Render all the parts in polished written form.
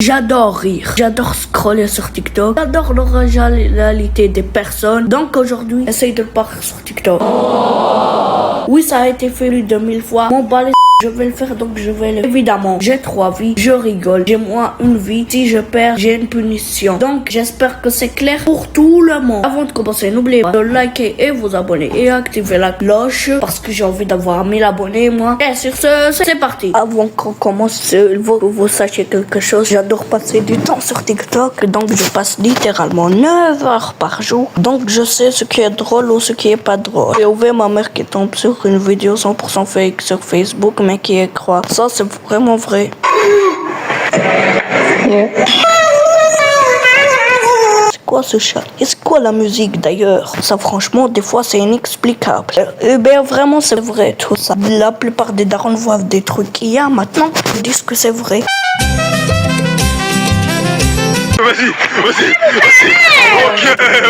J'adore rire, j'adore scroller sur TikTok, j'adore l'originalité des personnes. Donc aujourd'hui, essaye de le parler sur TikTok. Oui, ça a été fait 2000 fois. Mon balai, je vais le faire, donc je vais le... Évidemment, j'ai 3 vies, je rigole. J'ai moi une vie. Si je perds, j'ai une punition. Donc, j'espère que c'est clair pour tout le monde. Avant de commencer, n'oubliez pas de liker et vous abonner et activer la cloche parce que j'ai envie d'avoir 1000 abonnés, moi. Et sur ce, c'est parti. Avant qu'on commence, il faut que vous sachiez quelque chose. J'adore passer du temps sur TikTok. Donc, je passe littéralement 9 heures par jour. Donc, je sais ce qui est drôle ou ce qui est pas drôle. J'ai ouvert ma mère qui tombe sur une vidéo 100% fake sur Facebook, mais qui est croix. Ça, c'est vraiment vrai. C'est quoi ce chat? Et c'est quoi la musique d'ailleurs? Ça, franchement, des fois, c'est inexplicable. Ben, vraiment, c'est vrai tout ça. La plupart des darons voient des trucs qu'il y a maintenant. Ils disent que c'est vrai. Vas-y.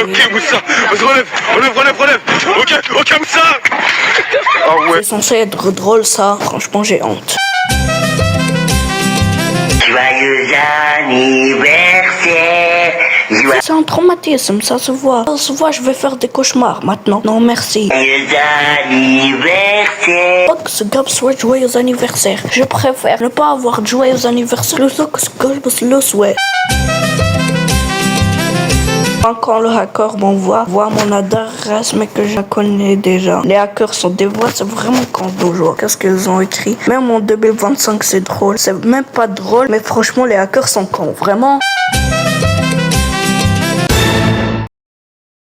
Ok, Moussa. Vas-y, relève. Ok, Moussa. Ah ouais. C'est censé être drôle, ça. Franchement, j'ai honte. Joyeux anniversaire. C'est un traumatisme, ça se voit. Ça se voit, je vais faire des cauchemars maintenant. Non, merci. Joyeux anniversaire. Pas que ce gars soit joyeux anniversaire. Je préfère ne pas avoir de joyeux anniversaire plutôt que ce gars le souhaite. Quand le hacker m'envoie voir mon adresse, mais que je la connais déjà. Les hackers sont des voix, c'est vraiment con d'aujourd'hui. Qu'est-ce qu'ils ont écrit? Même en 2025, c'est drôle. C'est même pas drôle, mais franchement, les hackers sont cons. Vraiment.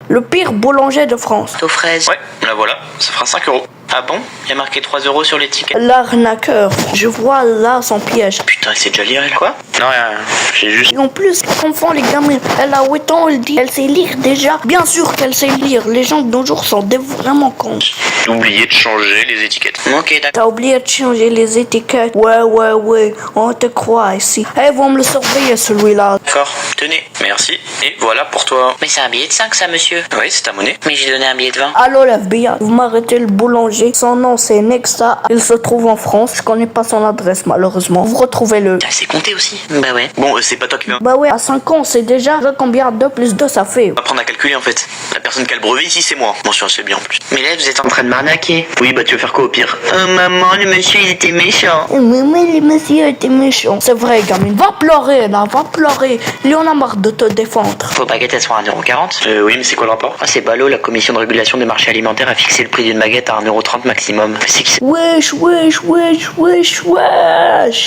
Le pire boulanger de France. Aux fraises. Ouais, la voilà, ça fera 5 euros. Ah bon? Il y a marqué 3 euros sur l'étiquette. L'arnaqueur. Je vois là son piège. Putain, il sait déjà lire elle. Quoi? Non, rien, j'ai juste... Et en plus, confond les gamins. Elle a 8 ans, elle dit, elle sait lire déjà. Bien sûr qu'elle sait lire. Les gens de nos jours sont vraiment cons. J'ai oublié de changer les étiquettes. Ok, d'accord. T'as oublié de changer les étiquettes. Ouais. On te croit ici. Ils vont me le surveiller celui-là. D'accord, tenez, merci. Et voilà pour toi. Mais c'est un billet de 5 ça, monsieur. Oui, c'est ta monnaie. Mais j'ai donné un billet de 20. Allô l'FBI, vous m'arrêtez le boulanger. Son nom c'est Nexa. Il se trouve en France. Je connais pas son adresse malheureusement. Vous retrouvez-le. Ah, c'est compté aussi. Bah ouais. Bon, c'est pas toi qui viens. Bah ouais, à 5 ans c'est déjà combien 2 plus 2 ça fait. On va apprendre à calculer en fait. La personne qui a le brevet ici, c'est moi. Bon, je sais bien en plus. Mais là, vous êtes en train de m'arnaquer. Oui, bah tu veux faire quoi au pire? Oh maman, le monsieur il était méchant. Mais les messieurs étaient méchants. C'est vrai gamine. Va pleurer là, va pleurer. Il en a marre de te défendre. Faut baguette elle soit à 1,40 €. Oui, mais c'est quoi le rapport? Ah, c'est ballot, la commission de régulation des marchés alimentaires a fixé le prix d'une baguette à 1,30 € maximum. C'est qui ça? Wesh.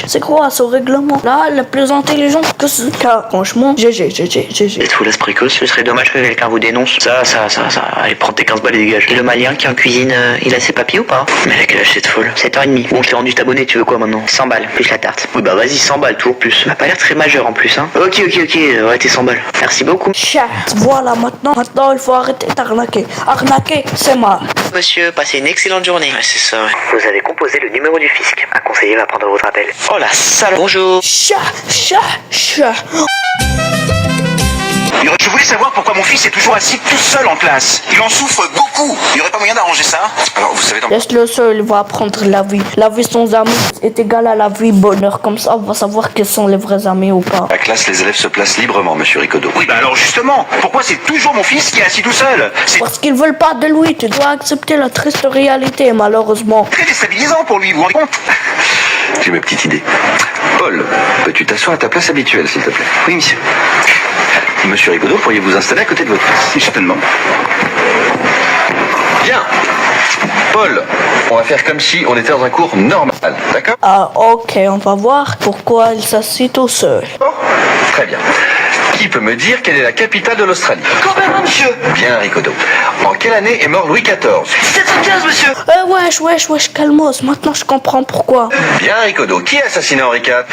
C'est quoi ce règlement? Là, elle est plus intelligente que ce cas. Franchement, GG. Êtes fou, là, ce précoce? Ce serait dommage que quelqu'un vous dénonce. Ça. Allez, prends tes 15 balles et dégage. Et le malien qui est en cuisine, il a ses papiers ou pas? Mais elle a quel âge cette folle? 7 ans et demi. Bon, je t'ai rendu t'abonner, tu veux quoi maintenant? 100 balles, plus la tarte. Oui, bah vas-y, 100 balles, toujours plus. Ça a pas l'air très majeur en plus, hein. Ok, ouais, t'es 100 balles. Merci beaucoup. Chat. Voilà, maintenant, il faut arrêter d'arnaquer. Arnaquer, c'est mal. Monsieur, passez une excellente journée. Ouais, c'est ça, ouais. Vous avez composé le numéro du fisc. Un conseiller va prendre votre appel. Oh la salope! Bonjour. Chat. Je voulais savoir pourquoi mon fils est toujours assis tout seul en classe. Il en souffre beaucoup. Il n'y aurait pas moyen d'arranger ça? Alors, vous savez... Laisse-le seul, il va apprendre la vie. La vie sans amis est égale à la vie bonheur. Comme ça, on va savoir quels sont les vrais amis ou pas. À la classe, les élèves se placent librement, monsieur Ricodo. Oui, bah alors justement, pourquoi c'est toujours mon fils qui est assis tout seul? C'est Parce qu'ils veulent pas de lui. Tu dois accepter la triste réalité, malheureusement. très déstabilisant pour lui, vous vous rendez compte? J'ai ma petite idée. Paul, peux-tu t'asseoir à ta place habituelle, s'il te plaît? Oui, monsieur. Monsieur Ricodo, pourriez-vous installer à côté de votre fils? Certainement. Bien. Paul, on va faire comme si on était dans un cours normal, d'accord? Ah, ok, on va voir pourquoi il s'assit tout seul. Oh, très bien. Qui peut me dire quelle est la capitale de l'Australie? Canberra, monsieur. Bien, Ricodo. En quelle année est mort Louis XIV? 715, monsieur. Wesh, calmos. Maintenant, je comprends pourquoi. Bien, Ricodo. Qui a assassiné Henri IV?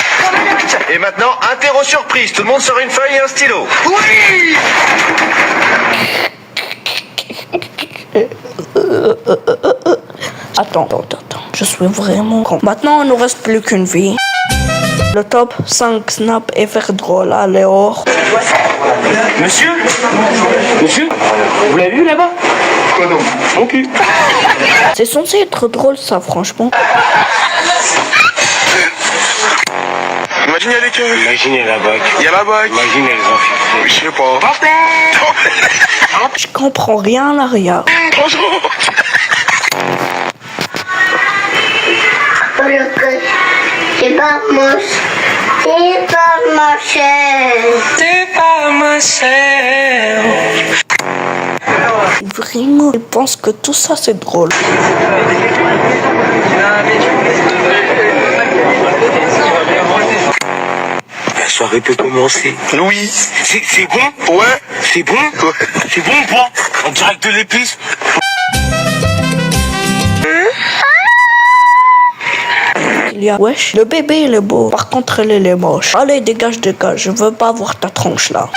Et maintenant, interro surprise. Tout le monde sort une feuille et un stylo. Oui. Attends. Je suis vraiment con. Maintenant, il ne nous reste plus qu'une vie. Le top 5 snap et faire drôle. Allez, hors. Monsieur, vous l'avez vu là-bas? Quoi donc? Mon cul. C'est censé être drôle, ça, franchement. Imagine, il y a les keufs. Imaginez la bac. Il y a la bac. Imaginez les infiltrés. Je sais pas. Je comprends rien à rien. Bonjour. C'est pas moche. C'est pas ma chaise. C'est pas ma chair. Vraiment, je pense que tout ça c'est drôle. La soirée peut commencer. Louis. C'est bon? Ouais. C'est bon? Ouais. C'est bon ou pas? On dirait que de l'épice. Il y a, wesh, le bébé il est beau. Par contre, elle est moche. Allez, dégage, dégage. Je veux pas voir ta tronche là.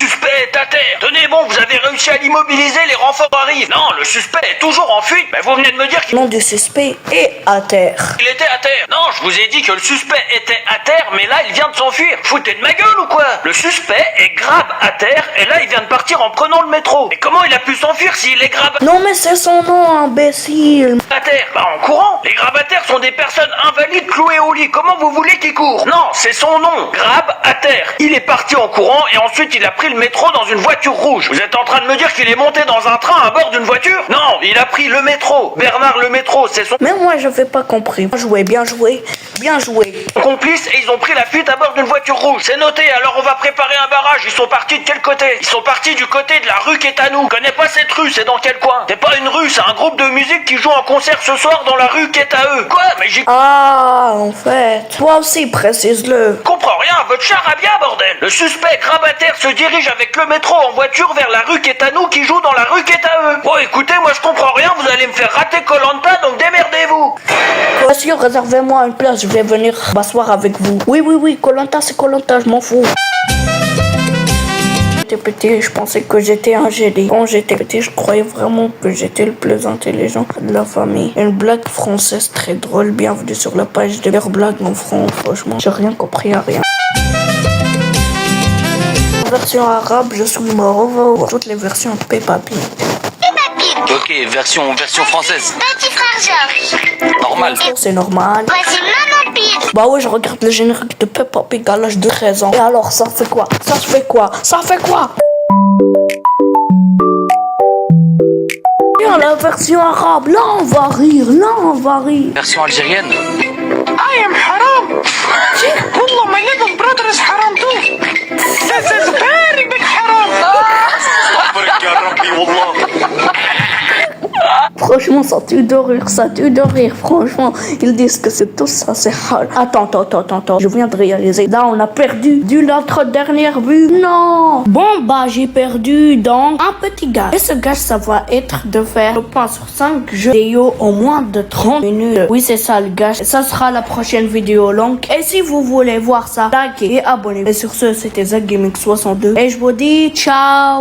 Suspect est à terre. Tenez bon, vous avez réussi à l'immobiliser, les renforts arrivent. Non, le suspect est toujours en fuite. Mais vous venez de me dire Le nom du suspect est à terre. qu'il était à terre. Non, je vous ai dit que le suspect était à terre, mais là, il vient de s'enfuir. Foutez de ma gueule ou quoi? Le suspect est grave à terre, et là, il vient de partir en prenant le métro. Mais comment il a pu s'enfuir s'il est grave Non mais c'est son nom, imbécile. à terre? Bah, en courant. Les grabataires sont des personnes invalides clouées au lit. Comment vous voulez qu'il court? Non, c'est son nom. Grab à terre. Il est parti en courant, et ensuite, il a pris le métro dans une voiture rouge. Vous êtes en train de me dire qu'il est monté dans un train à bord d'une voiture? Non, il a pris le métro. Bernard le métro, c'est son Mais moi je fais pas compris. Bien joué, bien joué, bien joué. complice et ils ont pris la fuite à bord d'une voiture rouge. C'est noté, alors on va préparer un barrage. Ils sont partis de quel côté? Ils sont partis du côté de la rue Quétanou. Je connais pas cette rue, c'est dans quel coin? C'est pas une rue, c'est un groupe de musique qui joue en concert ce soir dans la rue Quétaeux. Quoi? Mais j'y Ah, en fait. Toi aussi, précise-le. comprends rien à votre charabia, bordel. Le suspect grabataire se dirige avec le métro en voiture vers la rue Quétanou qui joue dans la rue Quétaeux. Bon, écoutez, moi je comprends rien, vous allez me faire rater Koh-Lanta, donc démerdez-vous. Monsieur, réservez-moi une place, je vais venir m'asseoir avec vous. Oui, Koh-Lanta, c'est Koh-Lanta, je m'en fous. J'étais petit, je pensais que j'étais un génie. Quand j'étais petit, je croyais vraiment que j'étais le plus intelligent de la famille. Une blague française très drôle, bienvenue sur la page de meilleures blagues en France. Franchement, j'ai rien compris à rien. En version arabe, je suis mort. Toutes les versions de Peppa Pig. Ok, version française. Petit frère Georges. Normal. C'est normal. Voici Maman Pig. Bah ouais, je regarde le générique de Peppa Pig à l'âge de 13 ans. Et alors, ça fait quoi? Ça fait quoi? Ça fait quoi? Bien, la version arabe, là on va rire, là on va rire. Version algérienne. I am haram. Wallah, my little brother is haram too. This is very big haram. Franchement, ça tue de rire, ça tue de rire. Franchement, ils disent que c'est tout ça, c'est hal. Attends. Je viens de réaliser. Là, on a perdu du notre dernière vue. Non. Bon, bah, j'ai perdu donc un petit gage. Et ce gage, ça va être de faire le point sur 5 jeux vidéo en moins de 30 minutes. Oui, c'est ça le gage. Et ça sera la prochaine vidéo longue. Et si vous voulez voir ça, likez et abonnez-vous. Et sur ce, c'était ZachGaming62. Et je vous dis ciao.